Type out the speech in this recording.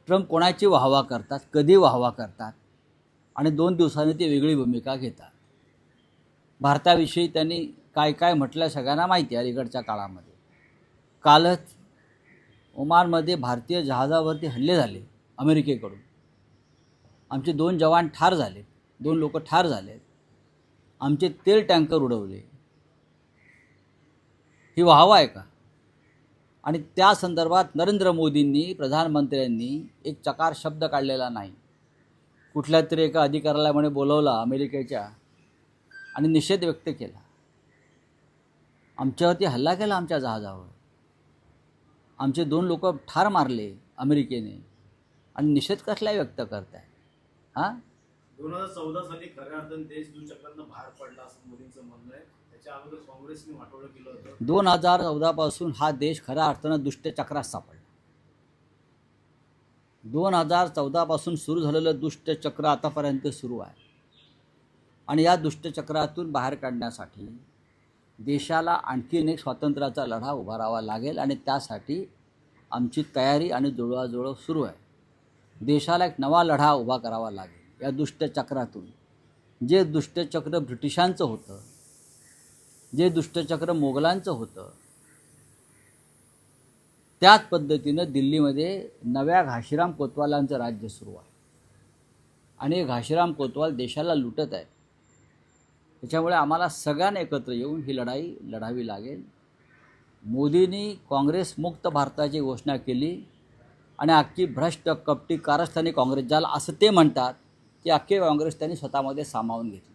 Trump कोणाची वाहवा करतात, कधी वाहवा करतात आणि 2 दिवसांनी ती वेगळी भूमिका घेतात. भारताविषयी त्यांनी काय काय म्हटलं सगळ्यांना माहिती आहे. अलीकडच्या काळामध्ये कालच ओमानमध्ये भारतीय जहाजावरती हल्ले झाले अमेरिकेकडून. आमचे 2 जवान ठार झाले, 2 लोक ठार झालेत. आमचे तेल टँकर उडवले. ही वाहवा आहे का? आणि त्या संदर्भात नरेंद्र मोदींनी, प्रधानमंत्र्यांनी एक चकार शब्द काढलेला नाही. कुठल्या तरी एका अधिकाऱ्याला म्हणे बोलवला अमेरिकेच्या आणि निषेध व्यक्त केला. आमच्यावरती हल्ला केला, आमच्या जहाजावर आमचे 2 लोक ठार मारले अमेरिकेने आणि निषेध कसला व्यक्त करताय? हां, 2014 साली खऱ्या अर्थाने देश दुचक्रांना बाहेर पडला असं मोदींचं म्हणणं आहे. त्याच्या अगोदर काँग्रेसने वाटोळं केलं होतं. 2014 पासून हा देश खऱ्या अर्थानं दुष्टचक्रात सापडला. 2014 पासून सुरू झालेलं दुष्टचक्र आतापर्यंत सुरू आहे आणि या दुष्टचक्रातून बाहेर काढण्यासाठी देशाला आणखीन एक स्वातंत्र्याचा लढा उभारावा लागेल आणि त्यासाठी आमची तयारी आणि जुळवाजुळव सुरू आहे. देशाला एक नवा लढा उभा करावा लागेल या दुष्टचक्रातून. जे दुष्टचक्र ब्रिटिशांचं होतं, जे दुष्टचक्र मोगलांचं होतं, त्याच पद्धतीनं दिल्लीमध्ये नव्या घाशीराम कोतवालांचं राज्य सुरू आहे आणि घाशीराम कोतवाल देशाला लुटत आहे. त्याच्यामुळे आम्हाला सगळ्यांना एकत्र येऊन ही लढाई लढावी लागेल. मोदींनी काँग्रेस मुक्त भारताची घोषणा केली आणि अख्खी भ्रष्ट कपटी कारस्थानी काँग्रेस ज्याला असं ते म्हणतात, की अख्खे काँग्रेस त्यांनी स्वतःमध्ये सामावून घेतली.